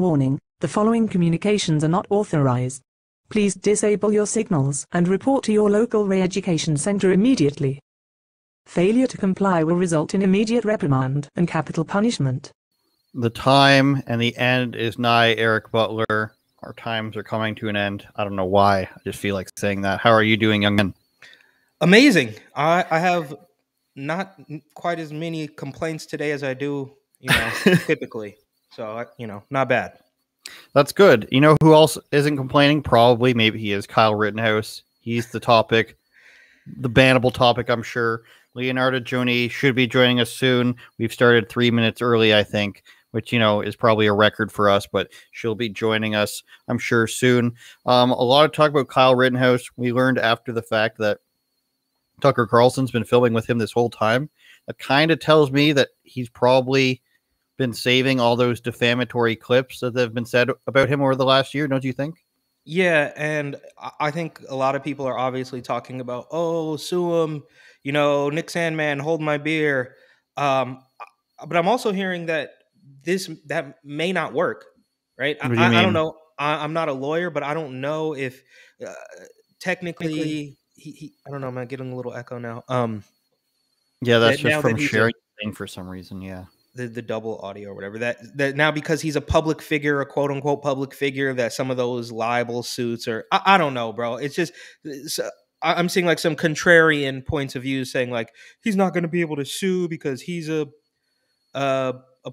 Warning, the following communications are not authorized. Please disable your signals and report to your local re-education center immediately. Failure to comply will result in immediate reprimand and capital punishment. The time and the end is nigh, Eric Butler. Our times are coming to an end. I don't know why. I just feel like saying that. How are you doing, young man? Amazing. I have not quite as many complaints today as I do, typically. So, not bad. That's good. You know who else isn't complaining? Probably, maybe he is, Kyle Rittenhouse. He's the topic, the bannable topic, I'm sure. Leonarda Jonie should be joining us soon. We've started 3 minutes early, I think, which, is probably a record for us, but she'll be joining us, I'm sure, soon. A lot of talk about Kyle Rittenhouse. We learned after the fact that Tucker Carlson's been filming with him this whole time. That kind of tells me that he's probably been saving all those defamatory clips that have been said about him over the last year, don't you think? Yeah, and I think a lot of people are obviously talking about, sue him, Nick Sandman, hold my beer. But I'm also hearing that that may not work, right? What do you mean? I don't know. I'm not a lawyer, but I don't know if technically I don't know. I'm getting a little echo now. Yeah, that's just from sharing the thing for some reason. Yeah. The double audio or whatever that now, because he's a public figure, a quote unquote public figure, that some of those libel suits are, I don't know, bro. It's just, I'm seeing like some contrarian points of view saying like, he's not going to be able to sue because he's a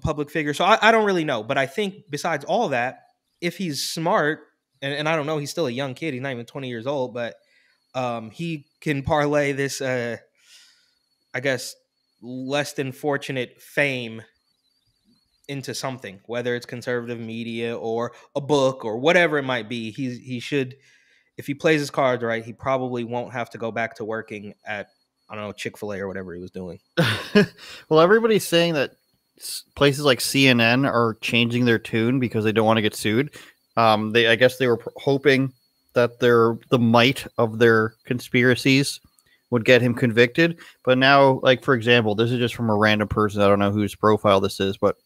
public figure. So I don't really know, but I think besides all that, if he's smart, and I don't know, he's still a young kid. He's not even 20 years old, but he can parlay this, I guess, less than fortunate fame into something, whether it's conservative media or a book or whatever it might be. He should, if he plays his cards right, he probably won't have to go back to working at, I don't know, Chick-fil-A or whatever he was doing. Well, everybody's saying that places like CNN are changing their tune because they don't want to get sued. I guess they were hoping that the might of their conspiracies would get him convicted. But now, like, for example, this is just from a random person. I don't know whose profile this is, but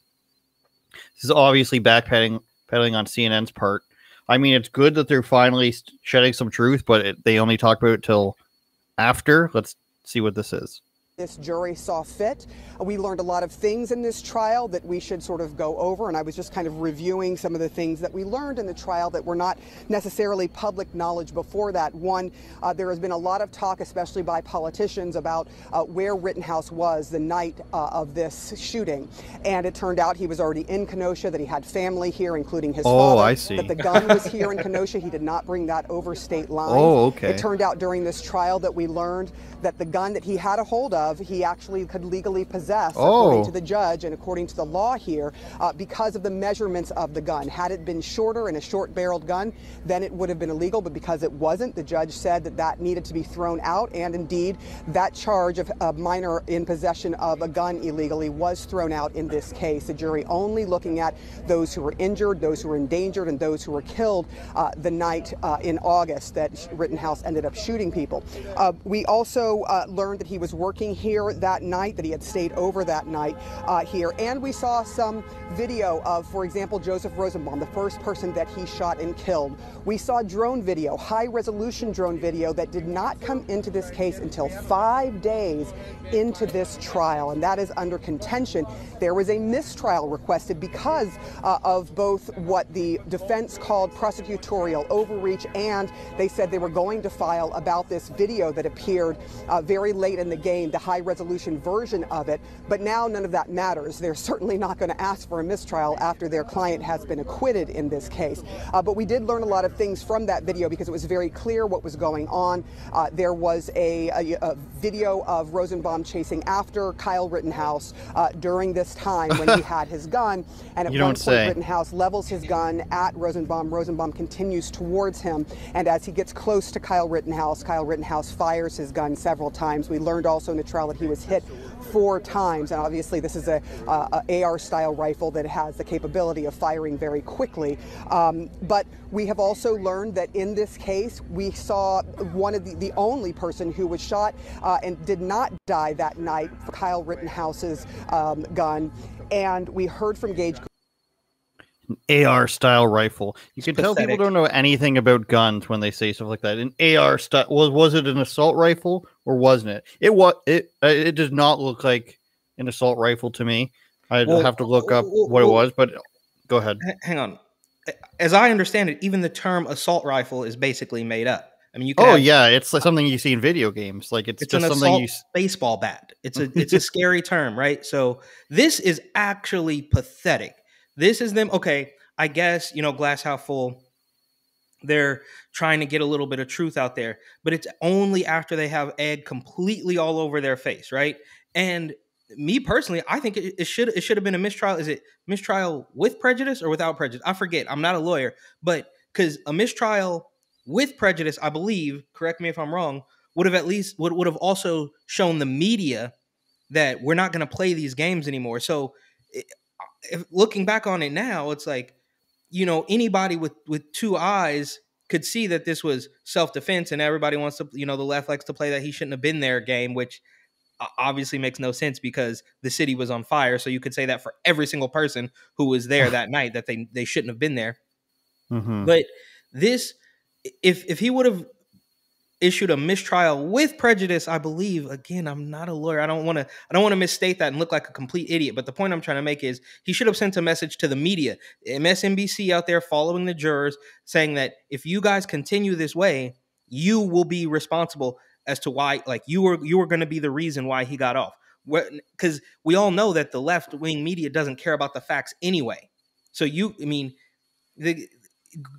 this is obviously backpedaling on CNN's part. I mean, it's good that they're finally shedding some truth, but they only talk about it till after. Let's see what this is. This jury saw fit. We learned a lot of things in this trial that we should sort of go over, and I was just kind of reviewing some of the things that we learned in the trial that were not necessarily public knowledge before that. One, there has been a lot of talk, especially by politicians, about where Rittenhouse was the night of this shooting, and it turned out he was already in Kenosha, that he had family here, including his father. I see. That the gun was here in Kenosha. He did not bring that over state lines. Oh, okay. It turned out during this trial that we learned that the gun that he had a hold of, he actually could legally possess, according to the judge and according to the law here, because of the measurements of the gun. Had it been shorter and a short-barreled gun, then it would have been illegal, but because it wasn't, the judge said that needed to be thrown out, and indeed, that charge of a minor in possession of a gun illegally was thrown out in this case. The jury only looking at those who were injured, those who were endangered, and those who were killed the night in August that Rittenhouse ended up shooting people. We also learned that he was working here that night, that he had stayed over that night here, and we saw some video of, for example, Joseph Rosenbaum, the first person that he shot and killed. We saw drone video, high-resolution drone video, that did not come into this case until 5 days into this trial, and that is under contention. There was a mistrial requested because of both what the defense called prosecutorial overreach, and they said they were going to file about this video that appeared very late in the game, the high-resolution version of it. But now none of that matters. They're certainly not going to ask for a mistrial after their client has been acquitted in this case. But we did learn a lot of things from that video because it was very clear what was going on. There was a video of Rosenbaum chasing after Kyle Rittenhouse during this time when he had his gun. And at one point, Rittenhouse levels his gun at Rosenbaum. Rosenbaum continues towards him. And as he gets close to Kyle Rittenhouse fires his gun several times. We learned also in the trial that he was hit 4 times, and obviously this is a AR-style rifle that has the capability of firing very quickly. But we have also learned that in this case, we saw one of the only person who was shot and did not die that night for Kyle Rittenhouse's gun, and we heard from Gage. AR style rifle. You can tell pathetic. people don't know anything about guns when they say stuff like that. An AR style was it an assault rifle or wasn't it? It does not look like an assault rifle to me. I'd have to look up what it was, but go ahead. Hang on. As I understand it, even the term assault rifle is basically made up. I mean, you could yeah, it's like something you see in video games. Like it's just an something assault baseball bat. It's a scary term, right? So this is actually pathetic. This is them. Okay, I guess, glass half full. They're trying to get a little bit of truth out there, but it's only after they have egg completely all over their face, right? And me personally, I think it should have been a mistrial. Is it mistrial with prejudice or without prejudice? I forget. I'm not a lawyer, but because a mistrial with prejudice, I believe, correct me if I'm wrong, would have also shown the media that we're not going to play these games anymore. So looking back on it now, it's like, anybody with two eyes could see that this was self-defense, and everybody wants to, the left likes to play that he shouldn't have been there game, which obviously makes no sense because the city was on fire. So you could say that for every single person who was there that night, that they shouldn't have been there. Mm-hmm. But this, if he would have issued a mistrial with prejudice, I believe, again, I'm not a lawyer. I don't want to misstate that and look like a complete idiot. But the point I'm trying to make is he should have sent a message to the media, MSNBC out there following the jurors, saying that if you guys continue this way, you will be responsible as to why, like you were going to be the reason why he got off. Because we all know that the left wing media doesn't care about the facts anyway. So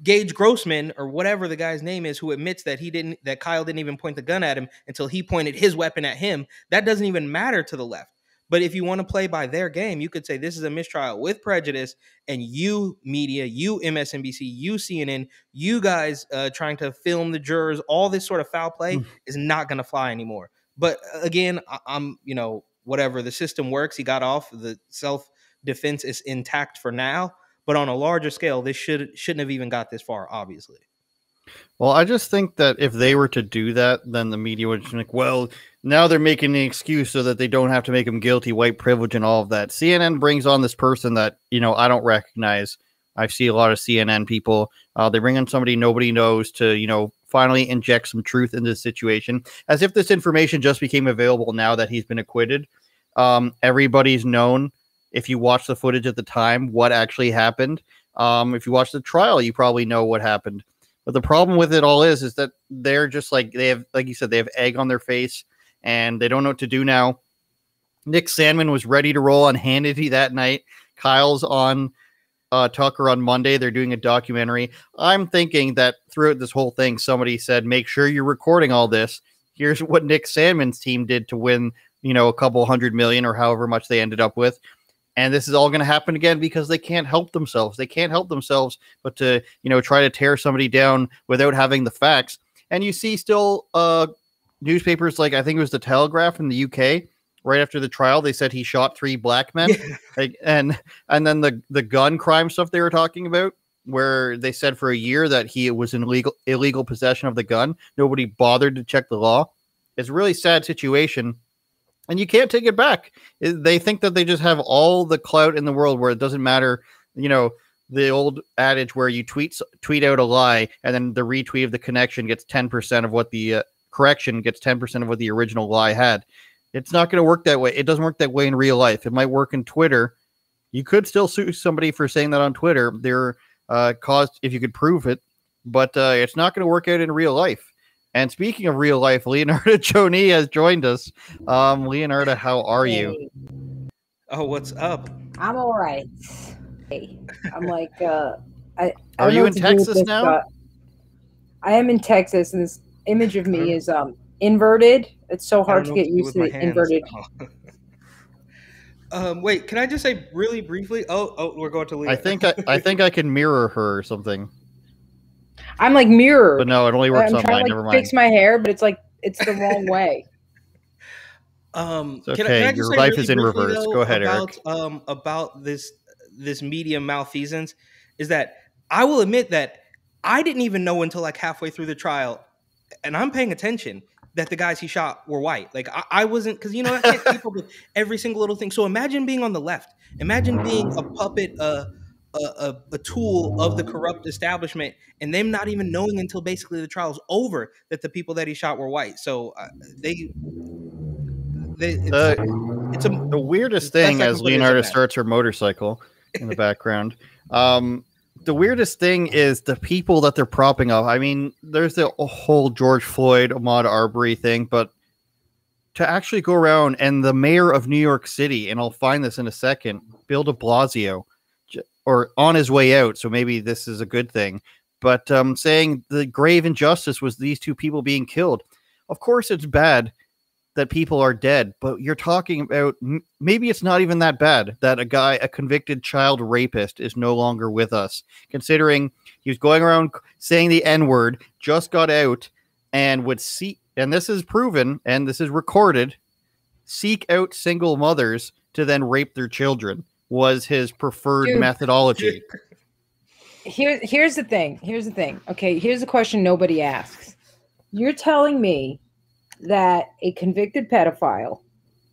Gage Grossman or whatever the guy's name is, who admits that that Kyle didn't even point the gun at him until he pointed his weapon at him. That doesn't even matter to the left. But if you want to play by their game, you could say this is a mistrial with prejudice, and you media, you MSNBC, you CNN, you guys trying to film the jurors, all this sort of foul play is not going to fly anymore. But again, I'm, whatever, the system works. He got off. The self-defense is intact for now. But on a larger scale, this shouldn't have even got this far, obviously. Well, I just think that if they were to do that, then the media would just be like, well, now they're making an excuse so that they don't have to make him guilty, white privilege and all of that. CNN brings on this person that, I don't recognize. I see a lot of CNN people. They bring on somebody nobody knows to, finally inject some truth into the situation, as if this information just became available now that he's been acquitted. Everybody's known, if you watch the footage at the time, what actually happened. If you watch the trial, you probably know what happened. But the problem with it all is that they're just like, they have, like you said, they have egg on their face and they don't know what to do now. Nick Sandmann was ready to roll on Hannity that night. Kyle's on Tucker on Monday. They're doing a documentary. I'm thinking that throughout this whole thing, somebody said, make sure you're recording all this. Here's what Nick Sandmann's team did to win, a couple $100 million or however much they ended up with. And this is all going to happen again because they can't help themselves. They can't help themselves but to, try to tear somebody down without having the facts. And you see still newspapers like, I think it was the Telegraph in the UK, right after the trial, they said he shot 3 black men. and then the gun crime stuff they were talking about, where they said for a year that he was in illegal possession of the gun. Nobody bothered to check the law. It's a really sad situation. And you can't take it back. They think that they just have all the clout in the world where it doesn't matter, the old adage where you tweet out a lie and then the retweet of the connection gets 10% of what the correction gets 10% of what the original lie had. It's not going to work that way. It doesn't work that way in real life. It might work in Twitter. You could still sue somebody for saying that on Twitter. They're caused if you could prove it, but it's not going to work out in real life. And speaking of real life, Leonarda Jonie has joined us. Leonarda, how are you? Oh, what's up? I'm all right. Hey, I'm like, are you in Texas now? I am in Texas, and this image of me is inverted. It's so hard to get used to the inverted. Wait, can I just say really briefly? Oh, we're going to leave. I think I can mirror her or something. I'm like mirrored. But no, it only works I'm online. trying to Never mind. fix my hair, but it's like it's the wrong way. It's okay. Can I your life really is in reverse. Though, go ahead, about, Eric. About this media malfeasance is that I will admit that I didn't even know until like halfway through the trial, and I'm paying attention, that the guys he shot were white. Like I wasn't, because I can't keep up with every single little thing. So imagine being on the left. Imagine being a puppet a tool of the corrupt establishment, and them not even knowing until basically the trial's over that the people that he shot were white. So they it's a The weirdest best thing, I can as put it, is a Leonarda mess. starts her motorcycle in the background, the weirdest thing is the people that they're propping up. I mean, there's the whole George Floyd, Ahmaud Arbery thing, but to actually go around and the mayor of New York City, and I'll find this in a second, Bill de Blasio, or on his way out, so maybe this is a good thing, but saying the grave injustice was these two people being killed. Of course, it's bad that people are dead, but you're talking about maybe it's not even that bad that a convicted child rapist is no longer with us, considering he was going around saying the N-word, just got out, and would see, and this is proven and this is recorded, seek out single mothers to then rape their children was his preferred methodology. Here's the thing. Okay, here's the question nobody asks. You're telling me that a convicted pedophile,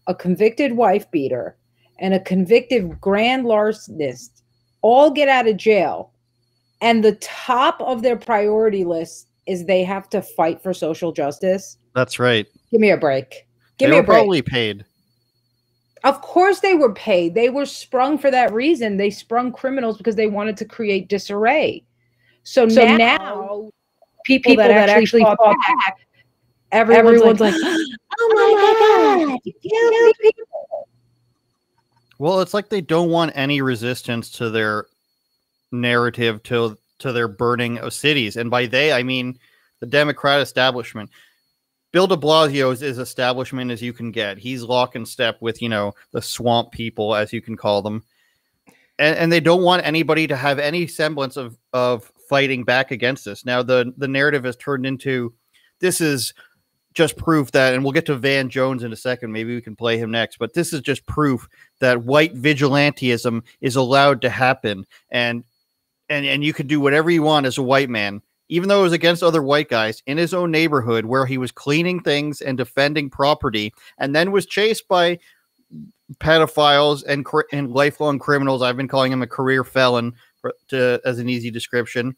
a convicted wife beater, and a convicted grand larcenist all get out of jail, and the top of their priority list is they have to fight for social justice? That's right. Give me a break. They were probably paid. Of course they were paid. They were sprung for that reason. They sprung criminals because they wanted to create disarray. So now people that actually fought back, everyone's like, oh my God, you killed people. Well, it's like they don't want any resistance to their narrative, to their burning of cities. And by they, I mean the Democrat establishment. Bill de Blasio is as establishment as you can get. He's lock and step with, the swamp people, as you can call them. And they don't want anybody to have any semblance of fighting back against this. Now, the narrative has turned into, this is just proof that, and we'll get to Van Jones in a second, maybe we can play him next, but this is just proof that white vigilantism is allowed to happen. And you can do whatever you want as a white man, even though it was against other white guys in his own neighborhood where he was cleaning things and defending property, and then was chased by pedophiles and lifelong criminals. I've been calling him a career felon as an easy description.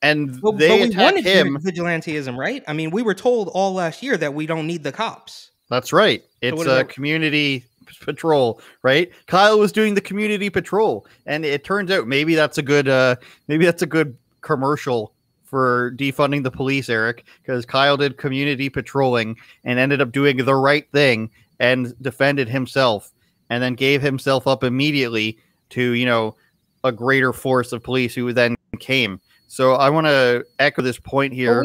And they attack him. Vigilantism, right? I mean, we were told all last year that we don't need the cops. That's right. It's a community patrol, right? Kyle was doing the community patrol, and it turns out maybe that's a good commercial for defunding the police, Eric, because Kyle did community patrolling and ended up doing the right thing and defended himself, and then gave himself up immediately to, a greater force of police who then came. So I want to echo this point here.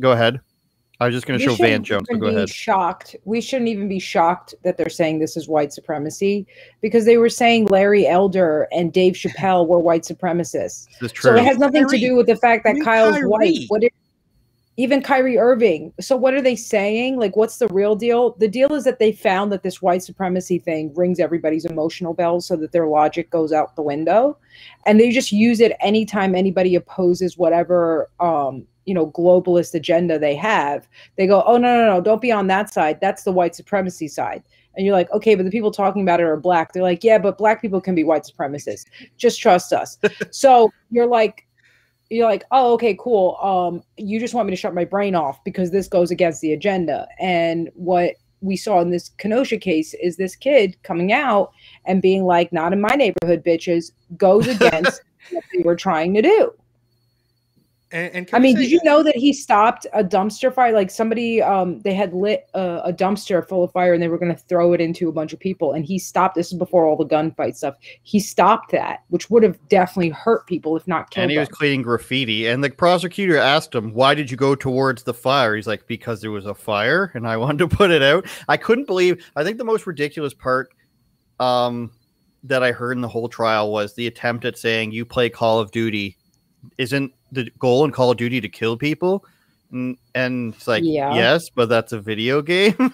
Go ahead. I was just going to show Van Jones. So go ahead. We shouldn't even be shocked that they're saying this is white supremacy, because they were saying Larry Elder and Dave Chappelle were white supremacists. This is true. So it has nothing to do with the fact that Kyle's white. Even Kyrie Irving. So what are they saying? Like, what's the real deal? The deal is that they found that this white supremacy thing rings everybody's emotional bells so that their logic goes out the window. And they just use it anytime anybody opposes whatever, globalist agenda they have. They go, oh, no, don't be on that side. That's the white supremacy side. And you're like, okay, but the people talking about it are black. They're like, yeah, but black people can be white supremacists. Just trust us. So you're like, oh, okay, cool. You just want me to shut my brain off because this goes against the agenda. And what we saw in this Kenosha case is this kid coming out and being like, not in my neighborhood, bitches, goes against what they were trying to do. And did you know that he stopped a dumpster fire? Like somebody, they had lit a dumpster full of fire and they were going to throw it into a bunch of people. And he stopped. This is before all the gunfight stuff. He stopped that, which would have definitely hurt people, if not killed them. And he was cleaning graffiti. And the prosecutor asked him, why did you go towards the fire? He's like, because there was a fire and I wanted to put it out. I couldn't believe, I think the most ridiculous part that I heard in the whole trial was the attempt at saying you play Call of Duty. Isn't the goal in Call of Duty to kill people? And it's like, yes, but that's a video game.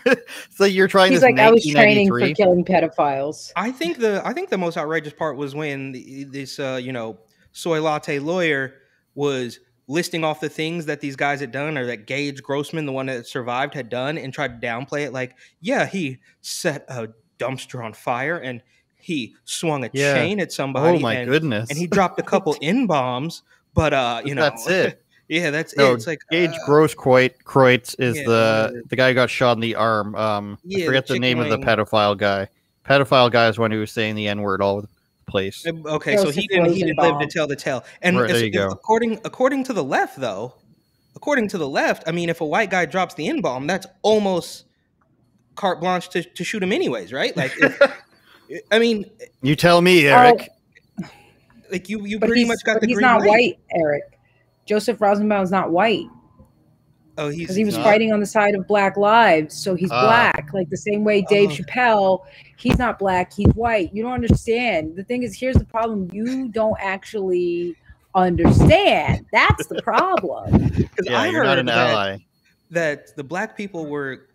So you're trying. He's like, I was training for killing pedophiles. I think the most outrageous part was when this soy latte lawyer was listing off the things that these guys had done, or that Gage Grossman, the one that survived, had done, and tried to downplay it. Like, yeah, he set a dumpster on fire and he swung a Yeah. chain at somebody. Oh my goodness. And he dropped a couple N-bombs, but that's it. Yeah, that's No, it. It's like Gage Grosskreutz is yeah, the guy who got shot in the arm. I forget the name of the pedophile guy. Pedophile guy is one who was saying the N-word all over the place. Okay, so he didn't live to tell the tale. And right, there you go. According to the left, though, I mean, if a white guy drops the N-bomb, that's almost carte blanche to shoot him anyways, right? Like, I mean, you tell me, Eric. Like you pretty much got the green light. He's not white, Eric. Joseph Rosenbaum is not white. Oh, because he was fighting on the side of Black lives, so he's black. Like the same way Dave Chappelle, he's not black, he's white. You don't understand. The thing is, here's the problem: you don't actually understand. That's the problem. Yeah, you're not an ally. That the black people were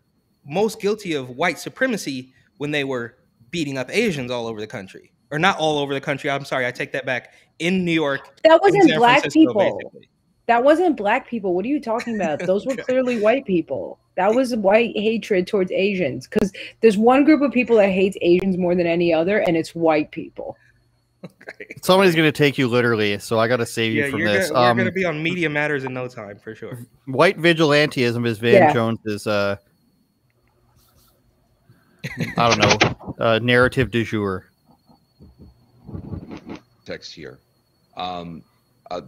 most guilty of white supremacy when they were beating up Asians all over the country, or not all over the country. I'm sorry, I take that back. In New York, that wasn't black people. Basically. That wasn't black people. What are you talking about? Those were clearly white people. That was white hatred towards Asians. Because there's one group of people that hates Asians more than any other, and it's white people. Okay. Somebody's going to take you literally, so I got to save you from this. We're going to be on Media Matters in no time, for sure. White vigilantism is Van Jones's, I don't know, narrative du jour. Text here.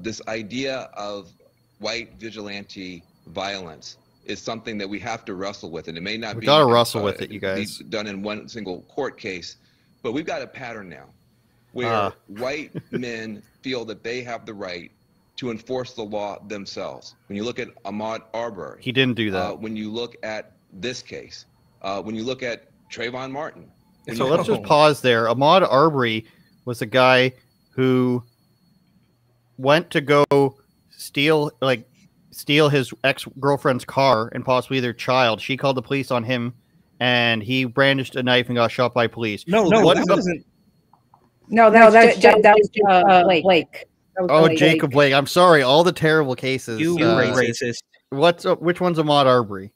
This idea of white vigilante violence is something that we have to wrestle with, and it may not be gotta wrestle with it, you guys. Done in one single court case, but we've got a pattern now where white men feel that they have the right to enforce the law themselves. When you look at Ahmaud Arbery, he didn't do that. When you look at this case, when you look at Trayvon Martin. So let's just pause there. Ahmaud Arbery was a guy who went to go steal his ex-girlfriend's car and possibly their child. She called the police on him, and he brandished a knife and got shot by police. That wasn't. No, that was Blake. Jacob Blake. I'm sorry. All the terrible cases. You racist. Which one's Ahmaud Arbery?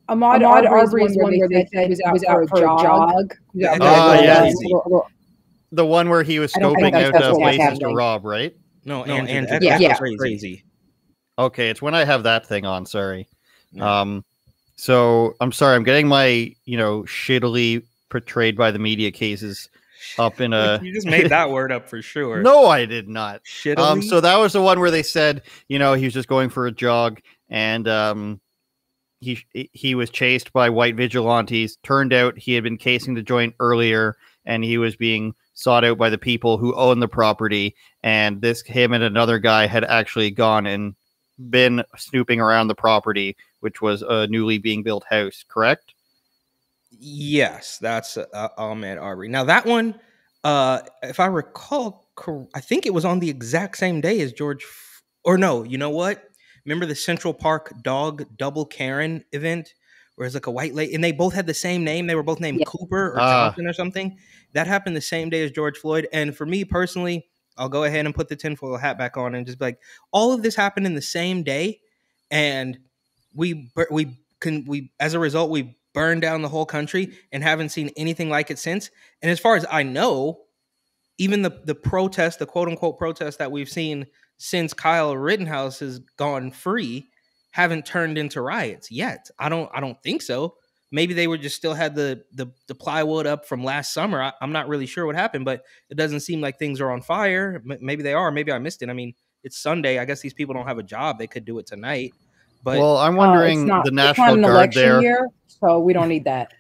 Ahmaud Arbery is one where they said he was out for a jog. Yes. The one where he was scoping out places to rob, right? No, and crazy. Okay, it's when I have that thing on. Sorry. Yeah. So I'm sorry. I'm getting my shittily portrayed by the media cases up in a. You just made that word up for sure. No, I did not. Shittily? So that was the one where they said he was just going for a jog and he was chased by white vigilantes. Turned out he had been casing the joint earlier, and he was being sought out by the people who own the property, and him and another guy had actually gone and been snooping around the property, which was a newly being built house, correct? Yes, that's Ahmaud Arbery. Now that one, if I recall, I think it was on the exact same day as or no, you know what? Remember the Central Park dog double Karen event? Where it's like a white lady, and they both had the same name. They were both named Cooper or Johnson or something. That happened the same day as George Floyd. And for me personally, I'll go ahead and put the tinfoil hat back on and just be like, all of this happened in the same day, and we as a result we burned down the whole country and haven't seen anything like it since. And as far as I know, even the protest, the quote unquote protest that we've seen since Kyle Rittenhouse has gone free, haven't turned into riots yet. I don't think so. Maybe they were just still had the plywood up from last summer. I'm not really sure what happened, but it doesn't seem like things are on fire. Maybe they are. Maybe I missed it. I mean, it's Sunday. I guess these people don't have a job. They could do it tonight. But well, I'm wondering the National Guard there. Year, so we don't need that.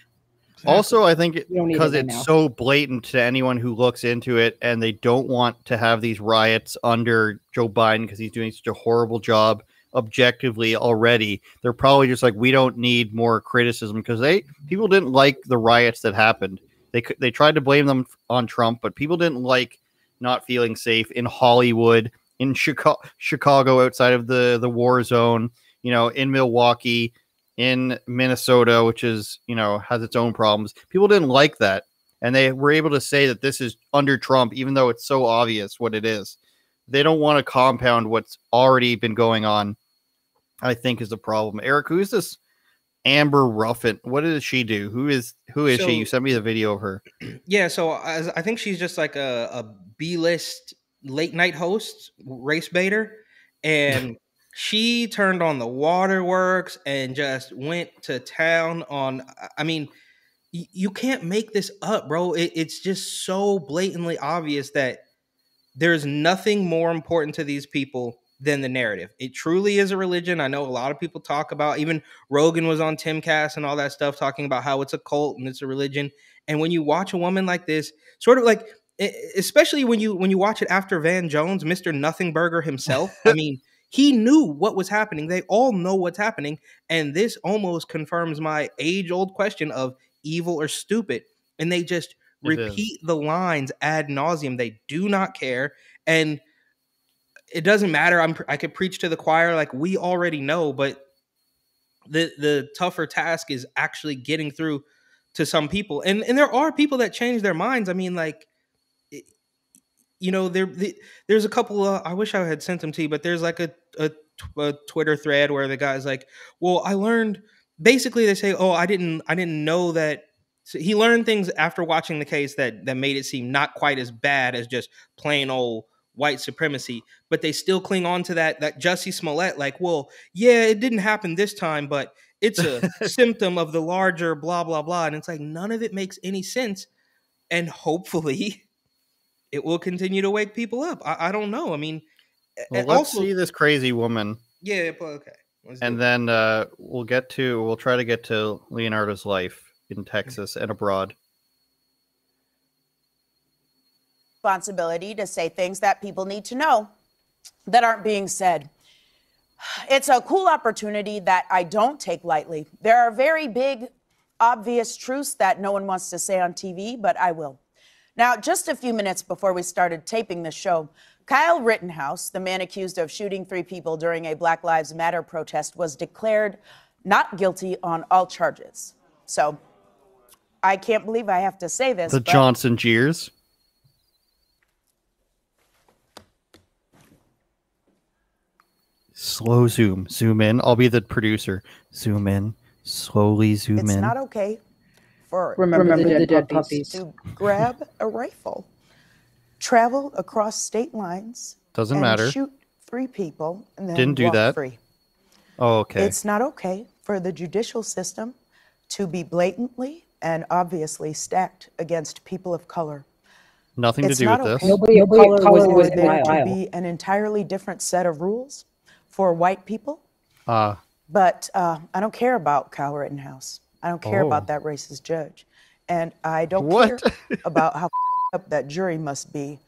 Also, I think because it's so blatant to anyone who looks into it, and they don't want to have these riots under Joe Biden because he's doing such a horrible job objectively already. They're probably just like, we don't need more criticism, because people didn't like the riots that happened. They tried to blame them on Trump, but people didn't like not feeling safe in Hollywood, in Chicago outside of the war zone, in Milwaukee, in Minnesota, which is, has its own problems. People didn't like that. And they were able to say that this is under Trump, even though it's so obvious what it is. They don't want to compound what's already been going on, I think, is the problem. Eric, who's this Amber Ruffin. What does she do? Who is she? You sent me the video of her. Yeah, so I think she's just like a B-list late night host, race baiter, and she turned on the waterworks and just went to town on. I mean, you can't make this up, bro. It's just so blatantly obvious that there's nothing more important to these people than the narrative. It truly is a religion. I know a lot of people talk about, even Rogan was on Timcast and all that stuff, talking about how it's a cult and it's a religion. And when you watch a woman like this, sort of like, especially when you watch it after Van Jones, Mr. Nothing Burger himself, I mean, he knew what was happening. They all know what's happening. And this almost confirms my age-old question of evil or stupid. And they just repeat the lines ad nauseum. They do not care. And it doesn't matter. I could preach to the choir like we already know, but the tougher task is actually getting through to some people. And there are people that change their minds. I mean, like, you know, there's a couple of, I wish I had sent them to you, but there's like a Twitter thread where the guy's like, well, I learned, basically they say, oh, I didn't know that. So he learned things after watching the case that made it seem not quite as bad as just plain old white supremacy, but they still cling on to that Jussie Smollett, like, well, yeah, it didn't happen this time, but it's a symptom of the larger blah, blah, blah. And it's like, none of it makes any sense. And hopefully it will continue to wake people up. I don't know. I mean, well, let's see this crazy woman. Yeah, okay. And then we'll try to get to Leonardo's life in Texas and abroad. Responsibility to say things that people need to know that aren't being said. It's a cool opportunity that I don't take lightly. There are very big, obvious truths that no one wants to say on TV, but I will. Now, just a few minutes before we started taping this show, Kyle Rittenhouse, the man accused of shooting 3 people during a Black Lives Matter protest, was declared not guilty on all charges. So I can't believe I have to say this. The Johnson jeers. Slow zoom in. I'll be the producer. Zoom in, slowly zoom in. It's not okay for remember the dead puppies to grab a rifle, travel across state lines, doesn't matter, shoot 3 people, and then didn't do walk that. Free. Oh, okay. It's not okay for the judicial system to be blatantly and obviously stacked against people of color. Nothing to do with this. Nobody of color was there to be an entirely different set of rules for white people. But I don't care about Kyle Rittenhouse. I don't care about that racist judge. And I don't care about how up that jury must be.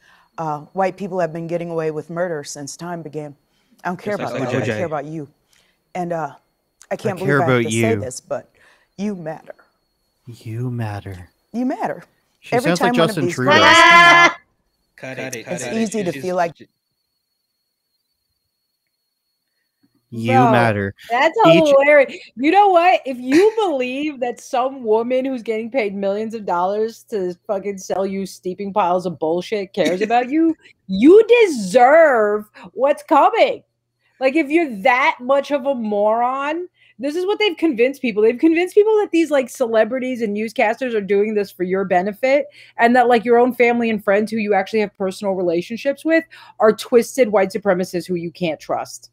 White people have been getting away with murder since time began. I don't care about that. I care about you. And I can't believe I have to say this, but you matter. You matter. You matter. She Every sounds time like one Justin of these Trudeau. it's easy to feel like you matter. That's hilarious. You know what? If you believe that some woman who's getting paid millions of dollars to fucking sell you steeping piles of bullshit cares about you, you deserve what's coming. Like, if you're that much of a moron, this is what they've convinced people. They've convinced people that these like celebrities and newscasters are doing this for your benefit, and that like your own family and friends who you actually have personal relationships with are twisted white supremacists who you can't trust.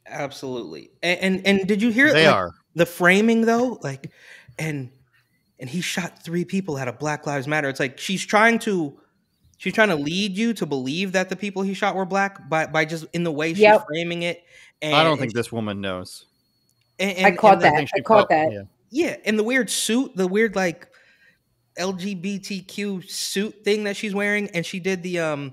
Absolutely. And did you hear they are the framing though? Like, and he shot 3 people out of Black Lives Matter. It's like she's trying to lead you to believe that the people he shot were black by just in the way she's framing it. And I don't think this woman knows. I caught that. Yeah, and the weird suit, the weird like LGBTQ suit thing that she's wearing, and she did the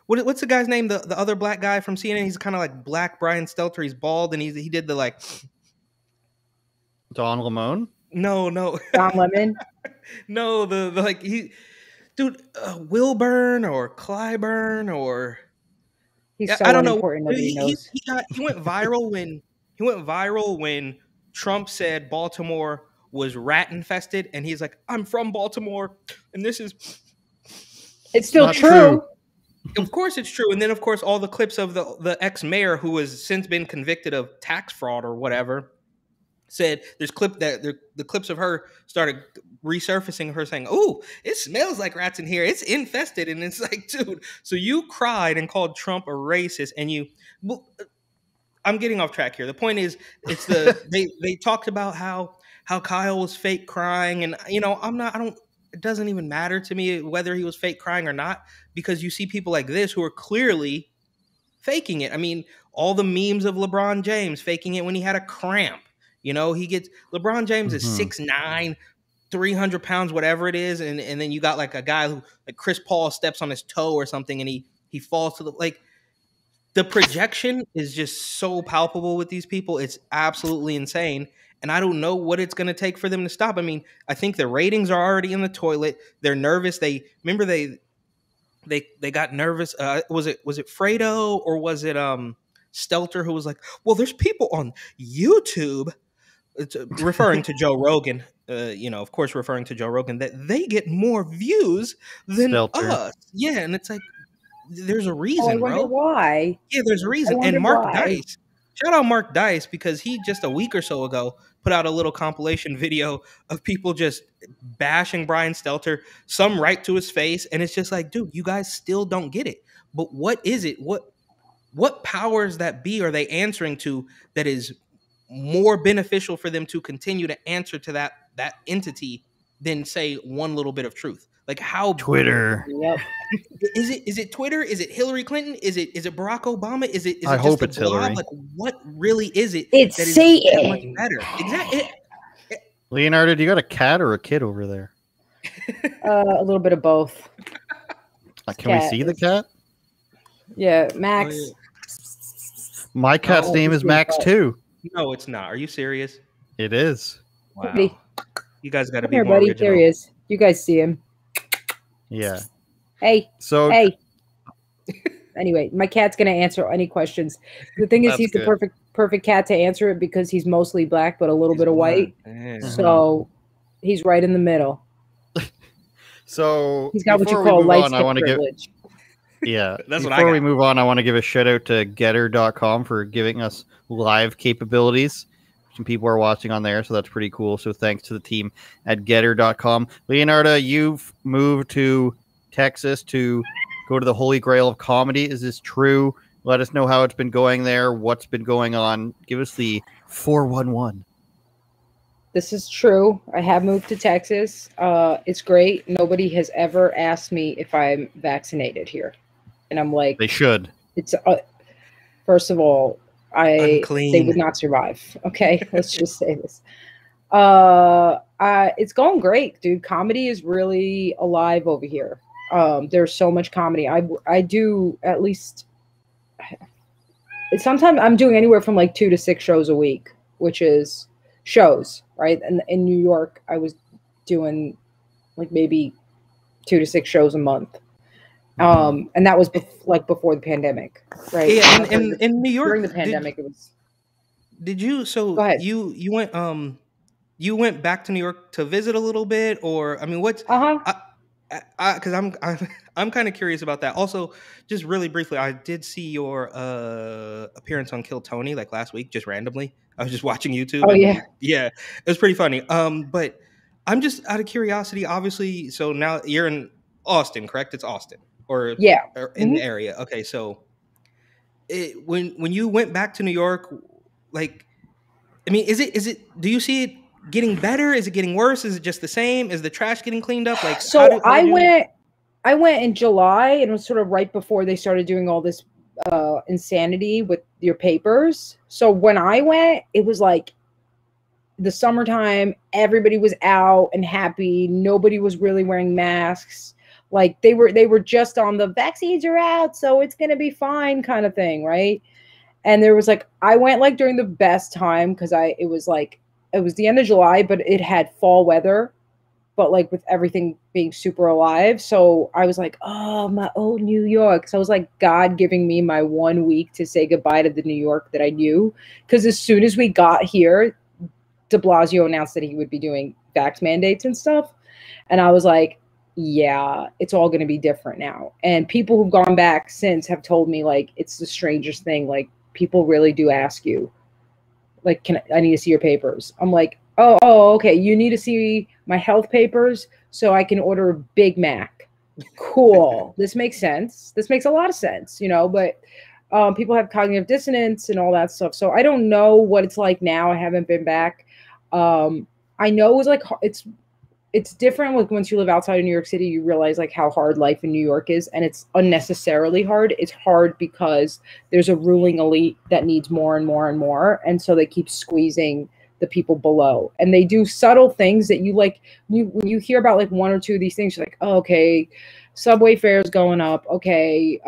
what's the guy's name? The other black guy from CNN. He's kind of like Black Brian Stelter. He's bald, and he did the like Don Lemon. No, Don Lemon. No, the like he, dude, Wilburn or Clyburn or he's so I don't know. He went viral when Trump said Baltimore was rat infested, and he's like, "I'm from Baltimore, and this is." It's still true. Of course it's true. And then, of course, all the clips of the ex-mayor who has since been convicted of tax fraud or whatever said there's the clips of her started resurfacing, her saying, "Oh, it smells like rats in here. It's infested." And it's like, dude, so you cried and called Trump a racist, and well, I'm getting off track here. The point is, it's they talked about how Kyle was fake crying, and it doesn't even matter to me whether he was fake crying or not, because you see people like this who are clearly faking it. I mean, all the memes of LeBron James faking it when he had a cramp. LeBron James is 6'9", 300 pounds, whatever it is, and then you got like a guy who, like Chris Paul, steps on his toe or something and he falls to the projection is just so palpable with these people. It's absolutely insane. And I don't know what it's going to take for them to stop. I mean, I think the ratings are already in the toilet. They're nervous. They got nervous. Was it Fredo or was it Stelter who was like, well, there's people on YouTube, referring to Joe Rogan, of course, referring to Joe Rogan, that they get more views than us. Yeah. And it's like, there's a reason, I wonder why. Yeah, there's a reason. And Mark Dice, shout out Mark Dice, because he just a week or so ago put out a little compilation video of people just bashing Brian Stelter, some right to his face, and it's just like, dude, you guys still don't get it. But what is it? What powers that be are they answering to that is more beneficial for them to continue to answer to that entity than say one little bit of truth? Like how Twitter. Yep. Is it Twitter? Is it Hillary Clinton? Is it Barack Obama? Is it I just hope the it's blob? Hillary. Like what really is it? It's that is Satan. that much better. Exactly. Leonardo, do you got a cat or a kid over there? A little bit of both. Can we see the cat? Yeah, Max. Oh, yeah. My cat's name is Max too. No, it's not. Are you serious? It is. Wow. Buddy. You guys got to be Here, more buddy. original. There he is. You guys see him. Yeah. Hey. So hey. Anyway, my cat's gonna answer any questions. The thing is, That's he's good. the perfect cat to answer it because he's mostly black but a little bit of white. Yeah. So he's right in the middle. So He's got what you before we call move light on, I skin want to give privilege. Yeah. That's what I Before we got. move on, I want to give a shout out to Getter.com for giving us live capabilities. Some people are watching on there, so that's pretty cool. So thanks to the team at Getter.com. Leonardo, you've moved to Texas to go to the Holy Grail of comedy. Is this true? Let us know how it's been going there, what's been going on. Give us the 411. This is true. I have moved to Texas. It's great. Nobody has ever asked me if I'm vaccinated here. And I'm like, They should. it's first of all, they Unclean. would not survive. Okay, let's just say this. It's going great, dude. Comedy is really alive over here. There's so much comedy. I do at least. Sometimes I'm doing anywhere from like 2 to 6 shows a week, which is shows, right? And in New York, I was doing like maybe 2 to 6 shows a month. And that was before the pandemic, right? Yeah, and in New York during the pandemic, it was. Did you? So Go ahead. you went you went back to New York to visit a little bit, or I mean, what's because I'm kind of curious about that. Also, just really briefly, I did see your appearance on Kill Tony like last week, just randomly. I was just watching YouTube. Oh yeah, yeah, it was pretty funny. But I'm just out of curiosity. Obviously, so now you're in Austin, correct? It's Austin, or yeah, or in the area. Okay, so when you went back to New York, like, I mean, is it? Do you see it getting better? Is it getting worse? Is it just the same? Is the trash getting cleaned up? Like, so I went in July, and it was sort of right before they started doing all this insanity with your papers. So when I went, it was like the summertime. Everybody was out and happy. Nobody was really wearing masks. Like they were just on the vaccines are out, so it's gonna be fine kind of thing, right? And there was like, I went like during the best time because it was the end of July, but it had fall weather, but like with everything being super alive. So I was like, oh, my old New York. So I was like, God giving me my 1 week to say goodbye to the New York that I knew. Because as soon as we got here, de Blasio announced that he would be doing vax mandates and stuff. And I was like, yeah, it's all going to be different now. And people who've gone back since have told me like, it's the strangest thing. Like people really do ask you, like, I need to see your papers. I'm like, oh, okay. You need to see my health papers so I can order a Big Mac. Cool. This makes sense. This makes a lot of sense, you know, but people have cognitive dissonance and all that stuff. So I don't know what it's like now. I haven't been back. I know it was like, it's different with once you live outside of New York City, you realize like how hard life in New York is, and it's unnecessarily hard. It's hard because there's a ruling elite that needs more and more and more. And so they keep squeezing the people below, and they do subtle things that you like, when you hear about like one or two of these things, you're like, oh, okay, subway fares going up. Okay.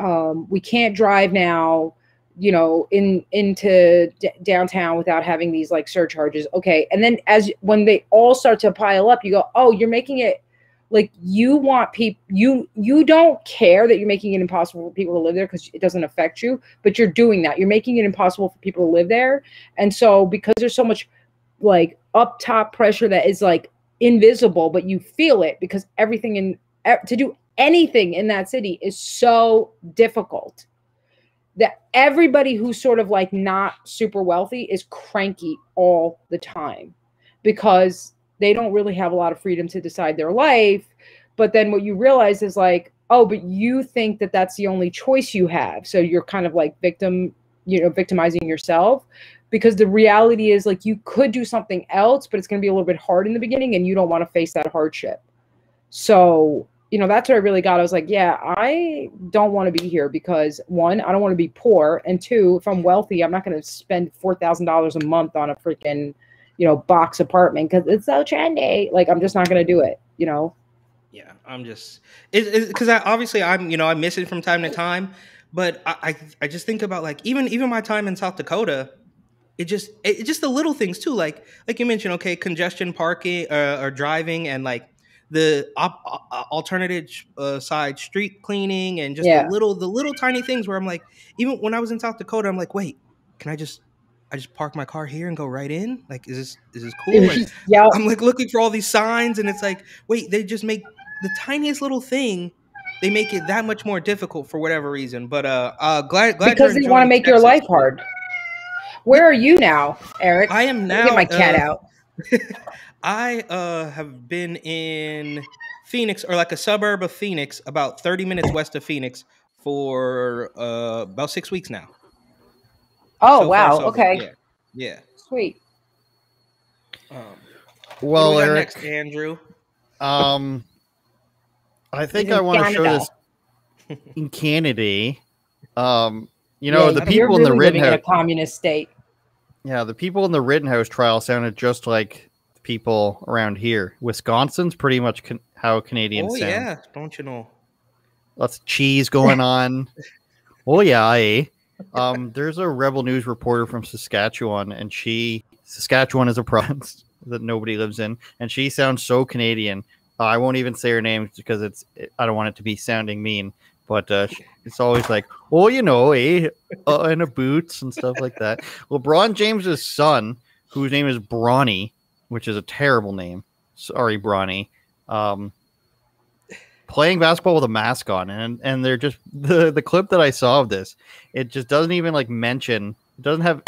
We can't drive now, you know, into downtown without having these like surcharges. Okay. And then when they all start to pile up, you go, oh, you're making it like you want people, you don't care that you're making it impossible for people to live there because it doesn't affect you, but you're doing that. You're making it impossible for people to live there. And so because there's so much like up top pressure that is like invisible, but you feel it because everything to do anything in that city is so difficult, that everybody who's sort of like not super wealthy is cranky all the time because they don't really have a lot of freedom to decide their life. But then what you realize is like, oh, but you think that that's the only choice you have. So you're kind of like victimizing yourself, because the reality is like you could do something else, but it's going to be a little bit hard in the beginning and you don't want to face that hardship. So you know, that's what I really got. I was like, yeah, I don't want to be here because one, I don't want to be poor. And two, if I'm wealthy, I'm not going to spend $4,000 a month on a freaking, you know, box apartment because it's so trendy. Like, I'm just not going to do it, you know? Yeah, I'm just, because obviously I'm, you know, I miss it from time to time, but I just think about like, even my time in South Dakota, it's just the little things too. Like you mentioned, okay, congestion parking or driving, and like the alternative side street cleaning, and just the little tiny things where I'm like, even when I was in South Dakota, I'm like, wait, can I just park my car here and go right in? Like, is this cool? Like, Yeah. I'm like looking for all these signs, and it's like, wait, they just make the tiniest little thing. They make it that much more difficult for whatever reason. But glad because they want to make your life hard. Where are you now, Eric? I am now. Get my cat out. I have been in Phoenix, or like a suburb of Phoenix, about 30 minutes west of Phoenix, for about 6 weeks now. Oh, so wow. Okay. Yeah. Sweet. Well, what do we got next, Andrew? I think I want to show this in Canada. You know, the people in the Rittenhouse, in a communist state. Yeah, the people in the Rittenhouse trial sounded just like the people around here. Wisconsin's pretty much how Canadians sound. Oh yeah, don't you know? Lots of cheese going on. Oh yeah, eh? There's a Rebel News reporter from Saskatchewan, and Saskatchewan is a province that nobody lives in, and she sounds so Canadian. I won't even say her name because I don't want it to be sounding mean, but it's always like, oh, you know, in a boots and stuff like that. LeBron James's son, whose name is Bronny, which is a terrible name. Sorry, Bronny. Playing basketball with a mask on, and they're just the clip that I saw of this, it just doesn't even like mention, it doesn't have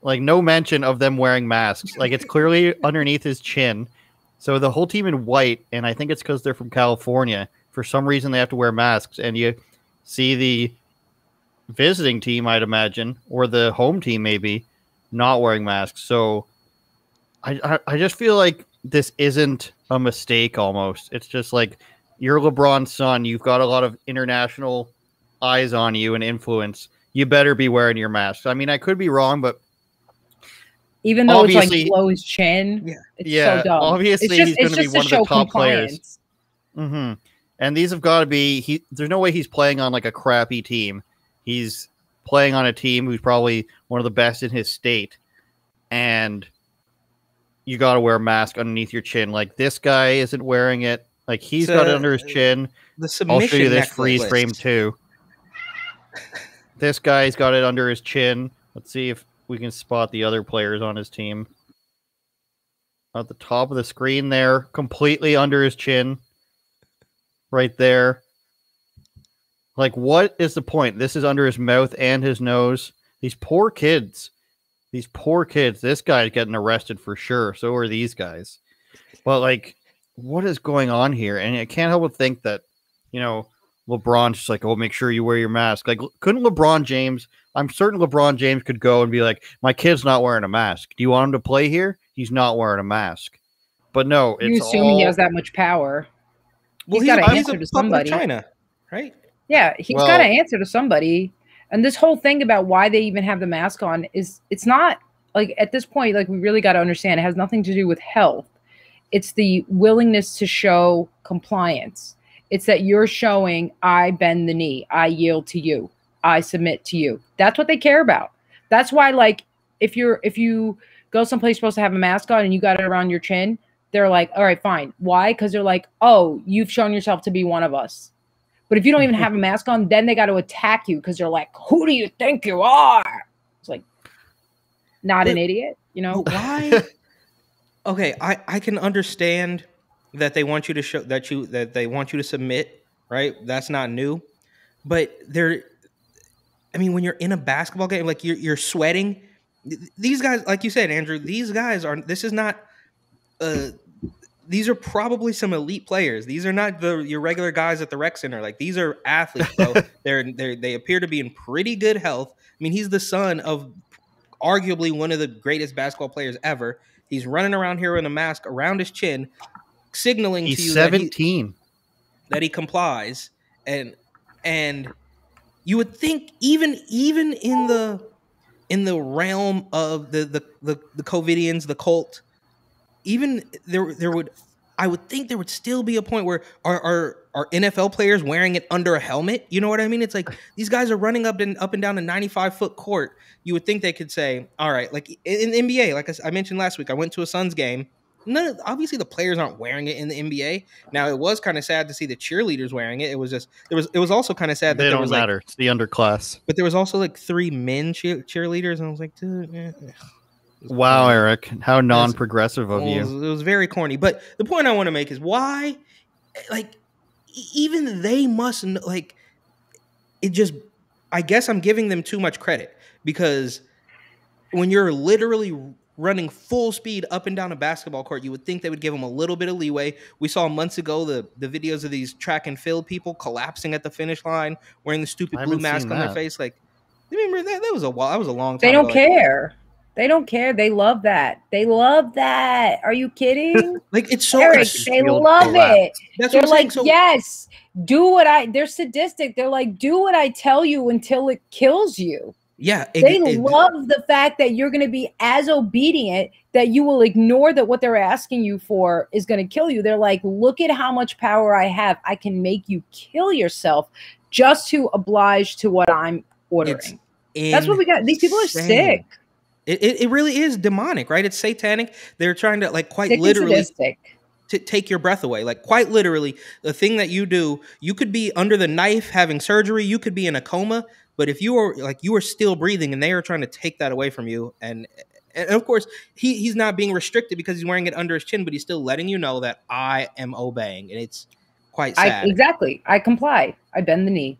like no mention of them wearing masks. Like, it's clearly underneath his chin. So the whole team in white, and I think it's because they're from California. For some reason, they have to wear masks, and you see the visiting team, I'd imagine, or the home team maybe, not wearing masks. So I just feel like this isn't a mistake almost. It's just like, you're LeBron's son. You've got a lot of international eyes on you and influence. You better be wearing your mask. I mean, I could be wrong, but even though it's like below his chin, it's so dumb. Obviously, he's going to be one of the top players. Mm-hmm. And these have got to be, there's no way he's playing on like a crappy team. He's playing on a team who's probably one of the best in his state. And you got to wear a mask underneath your chin. Like, this guy isn't wearing it. Like, he's got it under his chin. I'll show you this freeze frame too. This guy's got it under his chin. Let's see if we can spot the other players on his team. At the top of the screen there, completely under his chin. Right there. Like, what is the point? This is under his mouth and his nose. These poor kids. These poor kids. This guy's getting arrested for sure. So are these guys. But like, what is going on here? And I can't help but think that, you know, LeBron's just like, oh, make sure you wear your mask. Like, couldn't LeBron James? I'm certain LeBron James could go and be like, my kid's not wearing a mask. Do you want him to play here? He's not wearing a mask. But no, you assume he has that much power. Well, he's got to answer to somebody. China, right? Yeah, he's got to answer to somebody. And this whole thing about why they even have the mask on is, it's not like at this point, like we really got to understand it has nothing to do with health. It's the willingness to show compliance. It's that you're showing, I bend the knee, I yield to you, I submit to you. That's what they care about. That's why, like, if you go someplace supposed to have a mask on and you got it around your chin, they're like, all right, fine. Why? Because they're like, oh, you've shown yourself to be one of us. But if you don't even have a mask on, then they got to attack you because they're like, who do you think you are? It's like, not an idiot, you know? Why? Okay, I can understand that they want you to show that they want you to submit, right? That's not new. But I mean, when you're in a basketball game, like you're sweating. These guys, like you said, Andrew, these are probably some elite players. These are not your regular guys at the rec center. Like, these are athletes, bro. They appear to be in pretty good health. I mean, he's the son of arguably one of the greatest basketball players ever. He's running around here with a mask around his chin, signaling to you he's 17 that he complies. And you would think even in the realm of the COVIDians, the cult, even I would think there would still be a point where are NFL players wearing it under a helmet? You know what I mean? It's like these guys are running up and down a 95-foot court. You would think they could say, all right, like in the NBA, like I mentioned last week, I went to a Suns game. Obviously the players aren't wearing it in the NBA. Now, it was kind of sad to see the cheerleaders wearing it. It was also kind of sad that there was matter. It's the underclass. But there was also like 3 men cheerleaders, and I was like, dude, wow, Eric, how non-progressive of you. It was very corny. But the point I want to make is why, like, even they must know, like, it just, I guess I'm giving them too much credit, because when you're literally running full speed up and down a basketball court, you would think they would give them a little bit of leeway. We saw months ago the videos of these track and field people collapsing at the finish line, wearing the stupid blue mask on their face. Like, remember that was a long time ago. They don't care. Like, they don't care. They love that. They love that. Are you kidding? Like, it's so Eric, they love it. They're like, so, yes, they're sadistic. They're like, do what I tell you until it kills you. Yeah. They love the fact that you're going to be as obedient that you will ignore that what they're asking you for is going to kill you. They're like, look at how much power I have. I can make you kill yourself just to oblige to what I'm ordering. That's what we got. These people are sick. It really is demonic, right? It's satanic. They're trying to, like, quite literally to take your breath away. Like, quite literally, the thing that you do, you could be under the knife having surgery, you could be in a coma, but if you are still breathing, and they are trying to take that away from you, and of course he's not being restricted because he's wearing it under his chin, but he's still letting you know that I am obeying, and it's quite sad. Exactly. I comply. I bend the knee.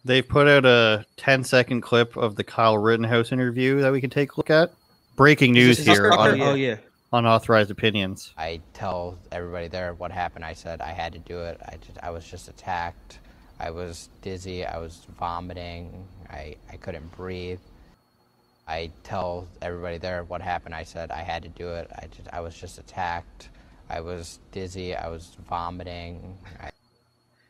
They put out a 10-second clip of the Kyle Rittenhouse interview that we can take a look at. Breaking news here on Unauthorized Opinions. I tell everybody there what happened. I said I had to do it. I was just attacked. I was dizzy. I was vomiting. I couldn't breathe. I tell everybody there what happened. I said I had to do it. I was just attacked. I was dizzy. I was vomiting.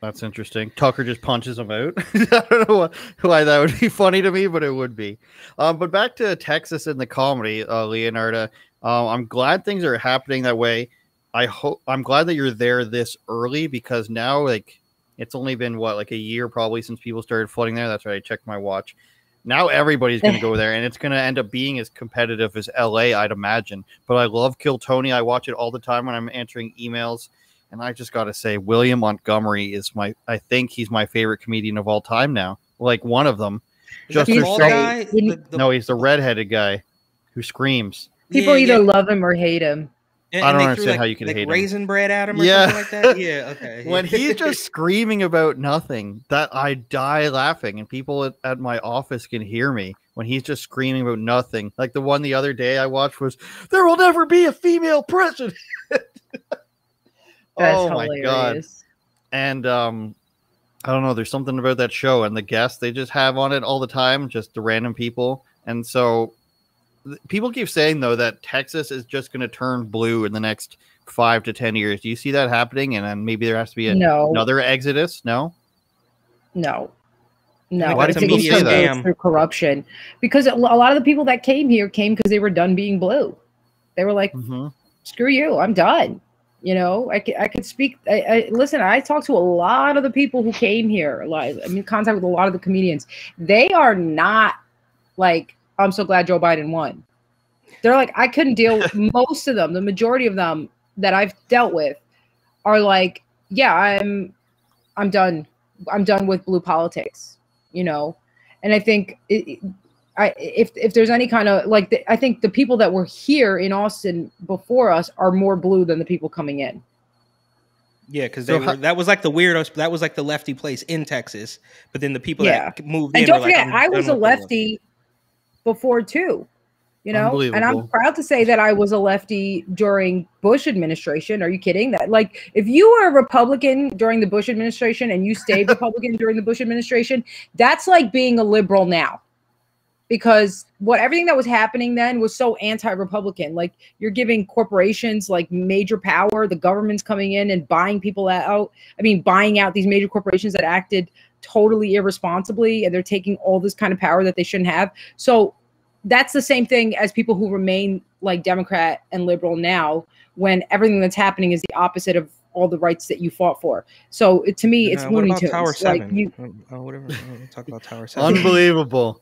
That's interesting. Tucker just punches him out. I don't know why that would be funny to me, but it would be. But back to Texas and the comedy, Leonarda. I'm glad things are happening that way. I'm glad that you're there this early, because now, like, it's only been like a year probably since people started flooding there. That's right. I checked my watch. Now everybody's going to go there, and it's going to end up being as competitive as LA, I'd imagine. But I love Kill Tony. I watch it all the time when I'm answering emails. And I just got to say, William Montgomery is I think he's my favorite comedian of all time now. Like, one of them. Just he's no, he's the redheaded guy who screams. People either love him or hate him. I don't understand how you can hate him. Raisin bread at him or something like that? Yeah, okay. When he's just screaming about nothing, that I die laughing. And people at my office can hear me when he's just screaming about nothing. Like the one the other day I watched was, "There will never be a female president." That's my God. hilarious. And I don't know, there's something about that show and the guests they just have on it all the time, just the random people. And so people keep saying, though, that Texas is just going to turn blue in the next 5 to 10 years. Do you see that happening? And then maybe there has to be another exodus? No? No. Why I do think people say that? it's through corruption. Because a lot of the people that came here came because they were done being blue. They were like, screw you, I'm done. You know, I could speak. Listen, I talked to a lot of the people who came here. Like, I'm in contact with a lot of the comedians. They are not like, I'm so glad Joe Biden won. They're like, I couldn't deal. Most of them, the majority of them that I've dealt with, are like, yeah, I'm done. I'm done with blue politics. You know, and I think if there's any kind of like, I think the people that were here in Austin before us are more blue than the people coming in. Yeah, because that was like the weirdos. That was like the lefty place in Texas. But then the people that moved in, and don't were forget, like, I was a lefty before too. You know, and I'm proud to say that I was a lefty during Bush administration. Are you kidding? That, like, if you were a Republican during the Bush administration and you stayed Republican during the Bush administration, that's like being a liberal now, because everything that was happening then was so anti-Republican. Like, you're giving corporations like major power. The government's coming in and buying people out. I mean, buying out these major corporations that acted totally irresponsibly, and they're taking all this kind of power that they shouldn't have. So that's the same thing as people who remain like Democrat and liberal now, when everything that's happening is the opposite of all the rights that you fought for. So to me, it's Looney Tunes. Tower 7? Like whatever. Talk about Tower 7. Unbelievable.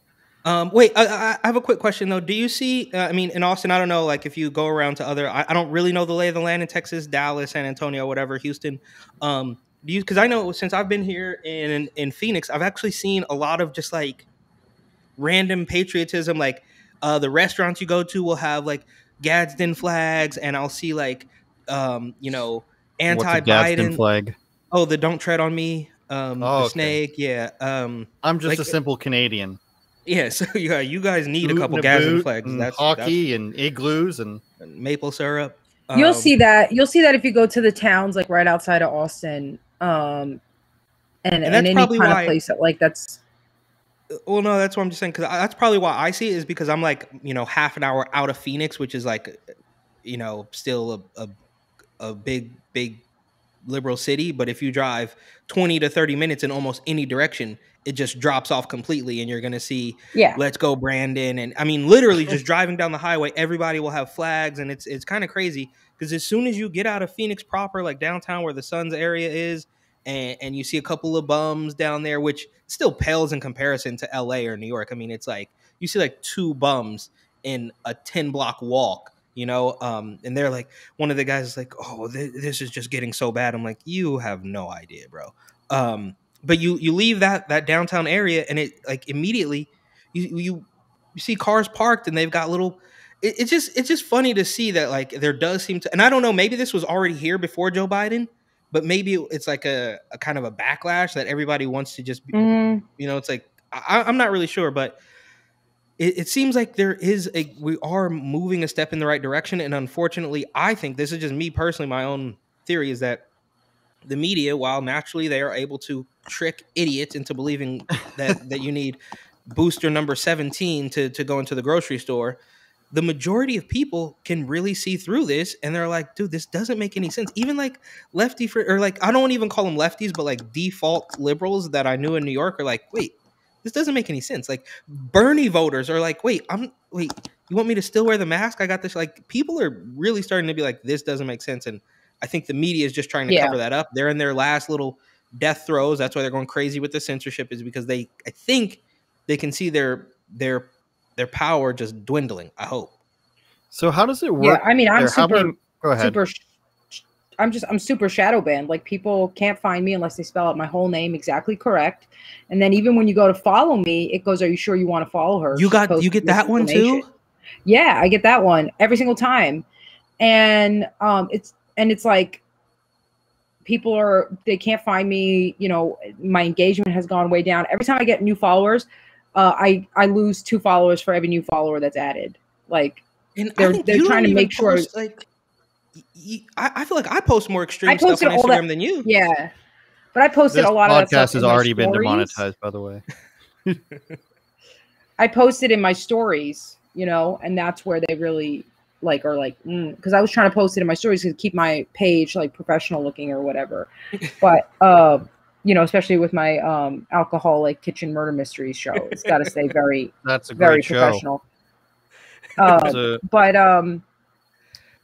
Wait, I have a quick question though. Do you see? I mean, in Austin, I don't know. Like, if you go around to other, I don't really know the lay of the land in Texas, Dallas, San Antonio, whatever, Houston. Do you? Because I know since I've been here in Phoenix, I've actually seen a lot of just like random patriotism. Like, the restaurants you go to will have like Gadsden flags, and I'll see like, you know, anti-Biden flag. Oh, the "Don't Tread on Me," okay. snake. Yeah. I'm just like, a simple Canadian. Yeah, so yeah, you guys need a couple Gadsden flags. That's hockey and igloos and maple syrup. You'll see that. You'll see that if you go to the towns like right outside of Austin, and any kind of place that like that's. Well, no, that's what I'm just saying, because that's probably why I see it, is because I'm like, you know, half an hour out of Phoenix, which is like, you know, still a big liberal city. But if you drive 20 to 30 minutes in almost any direction, it just drops off completely, and you're going to see "Let's Go Brandon." And I mean, literally just driving down the highway, everybody will have flags, and it's kind of crazy, because as soon as you get out of Phoenix proper, like downtown where the Suns area is, and you see a couple of bums down there, which still pales in comparison to LA or New York. I mean, it's like you see like 2 bums in a 10-block walk, you know, and they're like, one of the guys is like, "Oh, this is just getting so bad." I'm like, you have no idea, bro. But you leave that downtown area, and it like immediately you see cars parked, and they've got little. It's just funny to see that, like, there does seem to, and I don't know, maybe this was already here before Joe Biden, but maybe it's like a kind of a backlash that everybody wants to just be, you know, it's like, I'm not really sure, but it seems like we are moving a step in the right direction. And unfortunately, I think, this is just me personally, my own theory is that the media, while naturally they are able to trick idiots into believing that you need booster number 17 to go into the grocery store, the majority of people can really see through this, and they're like, dude, this doesn't make any sense. Even like or like, I don't even call them lefties, but like default liberals that I knew in New York are like, wait, this doesn't make any sense. Like, Bernie voters are like, wait, you want me to still wear the mask? I got this. Like, people are really starting to be like, this doesn't make sense. And I think the media is just trying to cover that up. They're in their last little death throes. That's why they're going crazy with the censorship, is because I think they can see their power just dwindling, I hope. So how does it work? Yeah, I mean, I'm go ahead. I'm super shadow banned. Like, people can't find me unless they spell out my whole name exactly correct. And then even when you go to follow me, it goes, "Are you sure you want to follow her?" You get that one too? Yeah, I get that one every single time. And it's like, they can't find me, you know, my engagement has gone way down. Every time I get new followers, I lose 2 followers for every new follower that's added. Like, and they're you trying to don't make sure. post, like, I feel like I post more I extreme stuff posted on all that. Instagram than you. Yeah, but I posted This a lot of that stuff podcast has in my already been stories. demonetized, by the way. I posted in my stories, you know, and that's where they really like are like, because I was trying to post it in my stories to keep my page like professional looking or whatever. But you know, especially with my alcoholic kitchen murder mysteries show, it's got to stay very That's a very great show. professional. But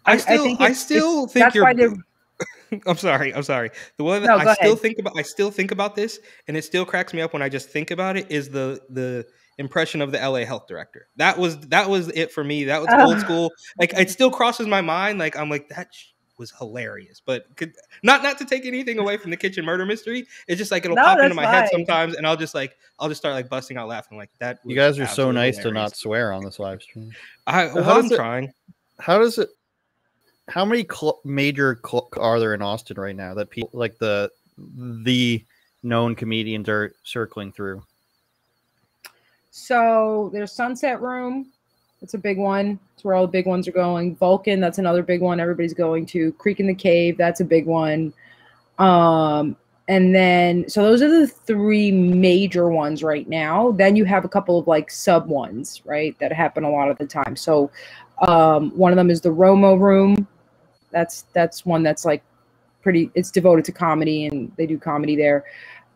I think still think that's you're. why they're. I'm sorry. The one that No, I go still ahead. think about this, and it still cracks me up when I just think about it, is the impression of the LA health director. That was it for me. That was old school. Like, it still crosses my mind. Like, I'm like, that was hilarious. But not to take anything away from the kitchen murder mystery. It's just like it'll No, pop into that's my head fine. sometimes, and I'll just start like busting out laughing. Like, that was You guys are so absolutely nice hilarious. to not swear on this live stream. I'm trying. How many major are there in Austin right now that people like the known comedians are circling through? So there's Sunset Room. That's a big one. It's where all the big ones are going. Vulcan, that's another big one everybody's going to. Creek in the Cave, that's a big one. And then, so those are the 3 major ones right now. Then you have a couple of like sub ones, right, that happen a lot of the time. So one of them is the Romo Room. That's one that's like pretty, it's devoted to comedy and they do comedy there.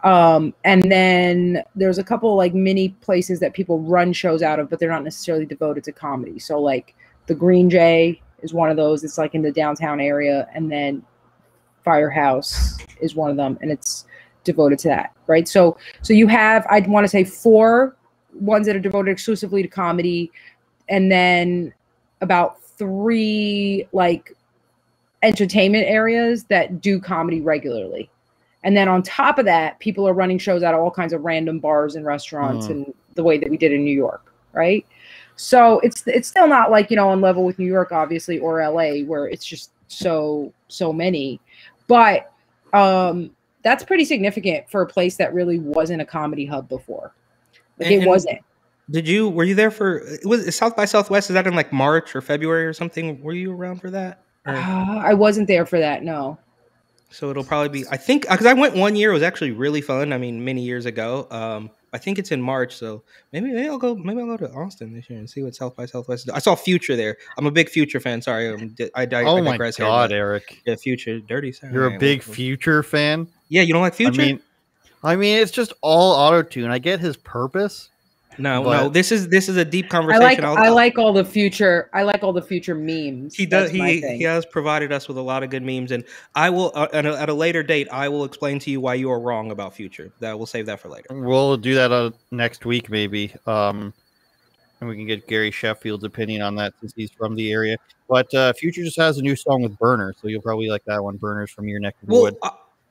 And then there's a couple like mini places that people run shows out of, but they're not necessarily devoted to comedy. So like the Green Jay is one of those. It's like in the downtown area. And then Firehouse is one of them, and it's devoted to that, right? So you have, I'd want to say 4 ones that are devoted exclusively to comedy, and then about 3 like entertainment areas that do comedy regularly. And then on top of that, people are running shows out of all kinds of random bars and restaurants and the way that we did in New York, right? So it's still not like, you know, on level with New York, obviously, or LA, where it's just so many. But that's pretty significant for a place that really wasn't a comedy hub before. Like, it wasn't. Were you there for, was South by Southwest? Is that in like March or February or something? Were you around for that? I wasn't there for that, no. So it'll probably be, I think, because I went one year. It was actually really fun. I mean, many years ago. I think it's in March, so maybe I'll go to Austin this year and see what South by Southwest is. I saw Future there. I'm a big Future fan. Sorry, I digress my God, here, Eric. Yeah, Future, dirty. Sorry. You're a big Future fan? Yeah, you don't like Future? I mean, it's just all auto-tune. I get his purpose. No. This is a deep conversation. I like all the Future. I like all the Future memes. He does. He has provided us with a lot of good memes, and I will at a later date. I will explain to you why you are wrong about Future. We'll save that for later. We'll do that next week, maybe. And we can get Gary Sheffield's opinion on that since he's from the area. But Future just has a new song with Burner, so you'll probably like that one. Burner's from your neck of the wood.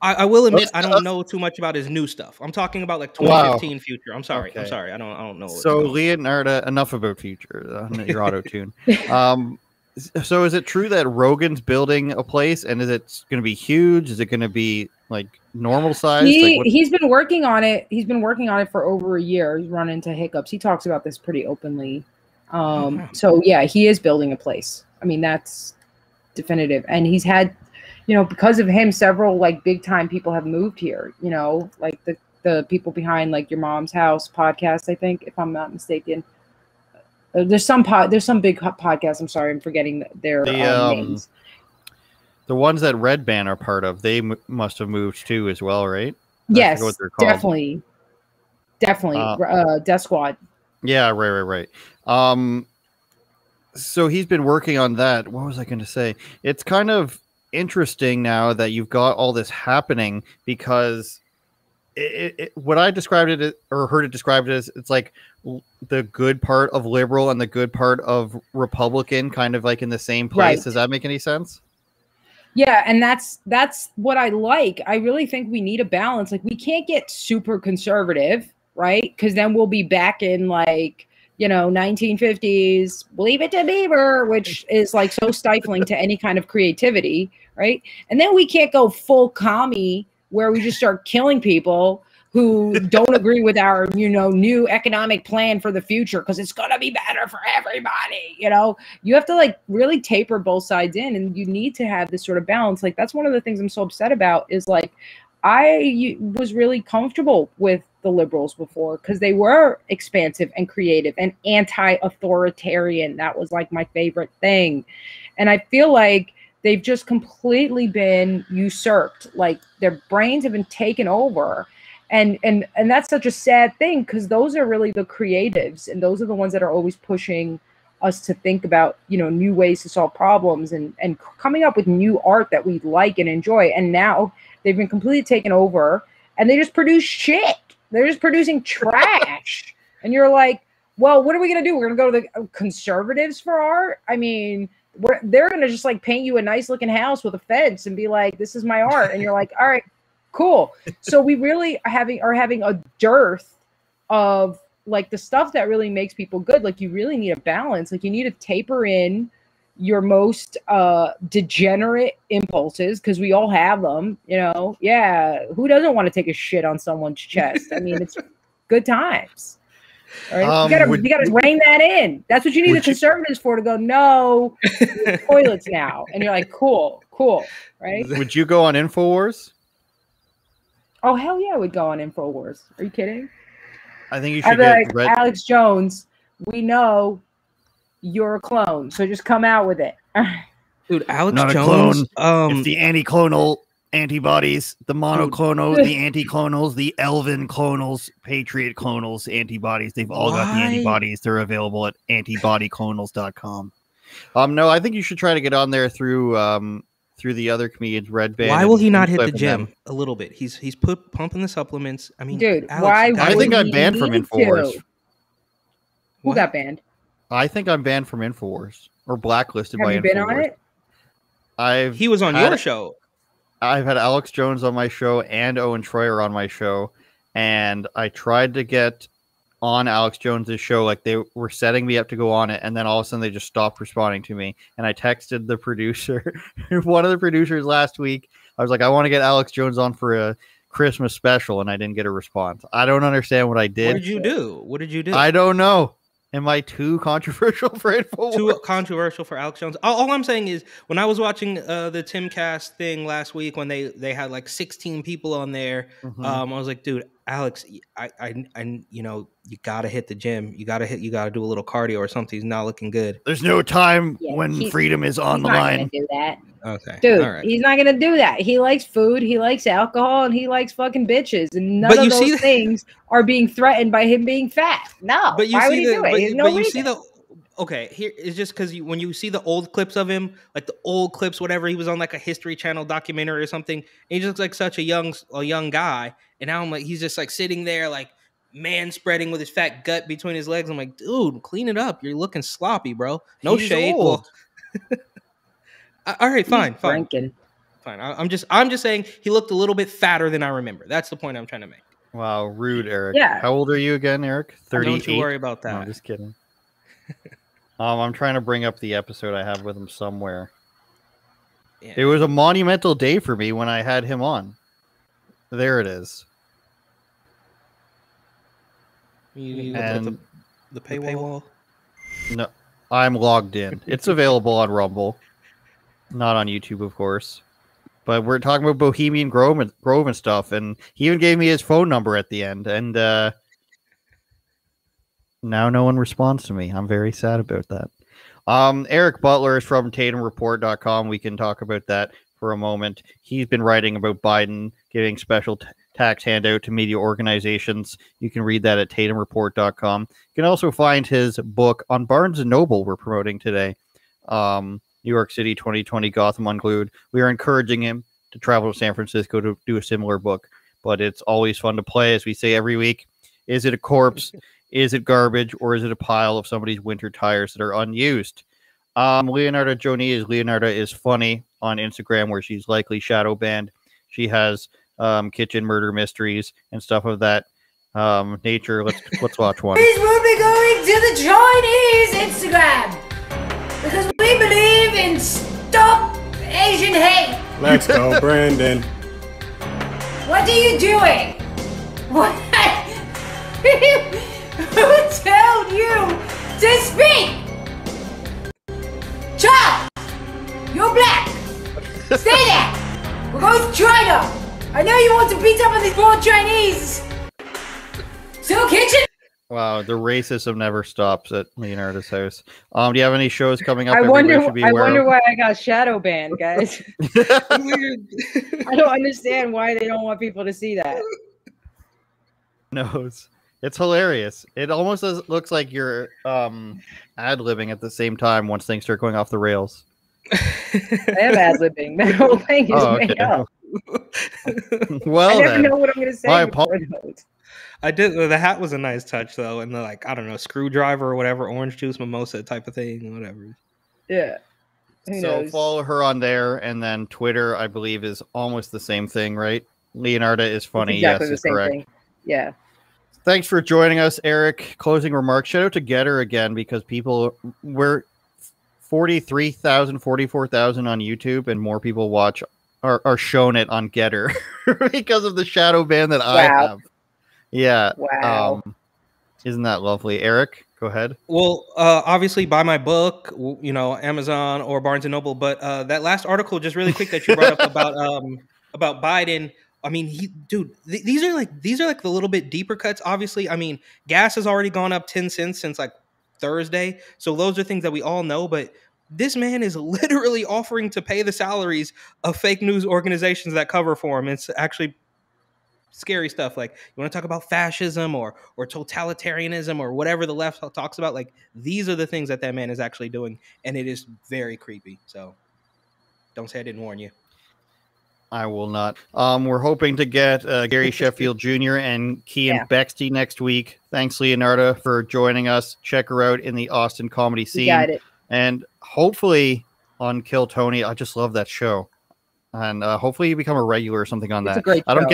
I will admit I don't know too much about his new stuff. I'm talking about like 2015 Future. I'm sorry. Okay. I'm sorry. I don't know. So Leonarda, enough about Future. Your auto tune. So is it true that Rogan's building a place, and is it going to be huge? Is it going to be like normal size? He's been working on it. He's been working on it for over a year. He's run into hiccups. He talks about this pretty openly. So yeah, he is building a place. I mean, that's definitive. And he's had, you know, because of him, several like big time people have moved here, you know, like the people behind like Your Mom's House podcast, I think, if I'm not mistaken. There's some big podcast. I'm sorry, I'm forgetting their names. The ones that Red Band are part of, they must have moved too as well, right? Yes, definitely. Death Squad. Yeah, right. So he's been working on that. What was I going to say? It's kind of interesting now that you've got all this happening, because what I described it as, or heard it described as, it's like the good part of liberal and the good part of Republican kind of like in the same place. Right. Does that make any sense? Yeah, and that's what I like. I really think we need a balance. Like, we can't get super conservative, right? Because then we'll be back in like, you know, 1950s, Leave It to Beaver, which is like so stifling to any kind of creativity, right? And then we can't go full commie where we just start killing people who don't agree with our, new economic plan for the future because it's going to be better for everybody. You have to like really taper both sides in, and you need to have this sort of balance. Like, that's one of the things I'm so upset about is like, I was really comfortable with the liberals before because they were expansive and creative and anti-authoritarian. That was like my favorite thing. And I feel like they've just completely been usurped. Like, their brains have been taken over. And that's such a sad thing because those are really the creatives, and those are the ones that are always pushing us to think about, new ways to solve problems and coming up with new art that we like and enjoy. And now they've been completely taken over, and they just produce shit. They're just producing trash. And you're like, well, what are we going to do? We're going to go to the conservatives for art? I mean, they're going to just like paint you a nice looking house with a fence and be like, this is my art. And you're like, all right, cool. So we really are having a dearth of like the stuff that really makes people good. Like, you really need a balance. Like, you need to taper in your most degenerate impulses, because we all have them, Yeah, who doesn't want to take a shit on someone's chest? I mean, it's good times. All right? You gotta rein that in. That's what you need the conservatives for, to go, no, toilets now. And you're like, cool, right? Would you go on InfoWars? Oh, hell yeah, I would go on InfoWars. Are you kidding? I think you should get Alex Jones, we know you're a clone, so just come out with it. Dude, Alex Not Jones. A clone. It's the anti-clonal antibodies, the monoclonal, the anti-clonals, the Elven clonals, Patriot clonals, antibodies. They've all got the antibodies. They're available at antibodyclonals.com. No, I think you should try to get on there through the other comedians, Red Band. Why will he not hit the gym a little bit? He's pumping the supplements. I mean, dude, Alex, I think I'm banned from InfoWars. Who got banned? I think I'm banned from InfoWars or blacklisted by InfoWars. Have you been on it? He was on your show. I've had Alex Jones on my show and Owen Troyer on my show, and I tried to get on Alex Jones's show. Like, they were setting me up to go on it, and then all of a sudden they just stopped responding to me. And I texted the producer, one of the producers last week. I was like, I want to get Alex Jones on for a Christmas special, and I didn't get a response. I don't understand what I did. What did you do? I don't know. Am I too controversial for InfoWars? Too controversial for Alex Jones. All I'm saying is, when I was watching the Timcast thing last week, when they had like 16 people on there, I was like, dude, Alex, I you gotta hit the gym. You gotta do a little cardio or something. He's not looking good. There's no time when freedom is on the line. He's not gonna do that. Okay, dude, all right. He's not gonna do that. He likes food, he likes alcohol, and he likes fucking bitches, and none of those things are being threatened by him being fat. No, but why would he do it? You see the okay, here it's just because when you see the old clips of him, like the old clips, whatever, he was on like a History Channel documentary or something, and he just looks like such a young guy, and now I'm like, he's just like sitting there like man spreading with his fat gut between his legs. I'm like, dude, clean it up. You're looking sloppy, bro. No shade. Well, all right, fine. I'm just saying he looked a little bit fatter than I remember. That's the point I'm trying to make. Wow, rude, Eric. Yeah. How old are you again, Eric? 38? Don't you worry about that. No, I'm just kidding. I'm trying to bring up the episode I have with him somewhere. Yeah. It was a monumental day for me when I had him on. There it is. And the paywall? No, I'm logged in. It's available on Rumble. Not on YouTube, of course. But we're talking about Bohemian Grove and stuff, and he even gave me his phone number at the end, and now no one responds to me. I'm very sad about that. Eric Butler is from TatumReport.com. We can talk about that for a moment. He's been writing about Biden giving special tax handout to media organizations. You can read that at TatumReport.com. You can also find his book on Barnes & Noble we're promoting today. New York City 2020 Gotham Unglued. We are encouraging him to travel to San Francisco to do a similar book, but it's always fun to play, as we say every week. Is it a corpse? Is it garbage? Or is it a pile of somebody's winter tires that are unused? Leonarda Jonie is Leonarda is Funny on Instagram, where she's likely shadow banned. She has kitchen murder mysteries and stuff of that nature. Let's watch one. Please, we'll be going to the Chinese Instagram because we believe in stop Asian hate. Let's go, Brandon. What are you doing? What? Who told you to speak? Child, you're black. Stay there. We're going to China. I know you want to beat up on these poor Chinese. Still kitchen? Wow, the racism never stops at Leonarda's house. Do you have any shows coming up? I wonder of? why I got shadow banned, guys. I don't understand why they don't want people to see that. Knows. It's hilarious. It almost looks like you're ad-libbing at the same time once things start going off the rails. I am ad-libbing. That whole thing is made up. Well, I never know what I'm going to say before those. I did. The hat was a nice touch, though, and the I don't know, screwdriver or whatever, orange juice, mimosa type of thing, whatever. Yeah. Who so knows? Follow her on there, and then Twitter, I believe, is almost the same thing, right? Leonarda is funny. It's exactly yes, the is same correct. thing. Yeah. Thanks for joining us, Eric. Closing remarks. Shout out to Getter again because we're 43,000, 44,000 on YouTube, and more people watch are shown it on Getter because of the shadow ban that I have. Yeah. Wow. Isn't that lovely, Eric? Go ahead. Well, obviously, buy my book, Amazon or Barnes and Noble. But that last article, just really quick, that you brought up about Biden. I mean, these are like the little bit deeper cuts. Obviously, I mean, gas has already gone up 10 cents since like Thursday. So those are things that we all know. But this man is literally offering to pay the salaries of fake news organizations that cover for him. It's actually scary stuff. Like, you want to talk about fascism or totalitarianism or whatever the left talks about, like, these are the things that man is actually doing, and it is very creepy. So don't say I didn't warn you. I will not. We're hoping to get Gary Sheffield Jr. and Kean Bexty next week. Thanks, Leonarda, for joining us. Check her out in the Austin comedy scene. You got it. And hopefully on Kill Tony. I just love that show. And hopefully you become a regular or something on It's that. a great show. I don't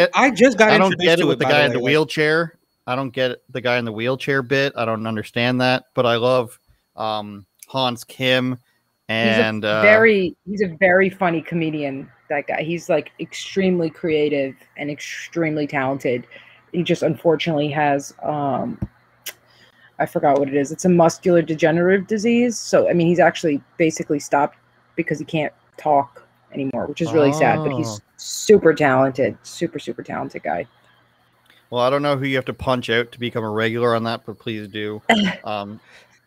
get it with the guy in the way. wheelchair. I don't get the guy in the wheelchair bit. I don't understand that. But I love Hans Kim. And he's a very funny comedian, that guy. He's like extremely creative and extremely talented. He just unfortunately has I forgot what it is. It's a muscular degenerative disease. So I mean, he's actually basically stopped because he can't talk anymore, which is really sad, but he's super talented, super talented guy. Well, I don't know who you have to punch out to become a regular on that, but please do.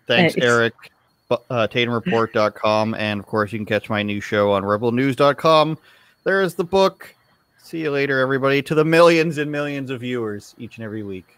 Thanks, Eric. TatumReport.com, and of course you can catch my new show on rebelnews.com. There is the book. See you later, everybody, to the millions and millions of viewers each and every week.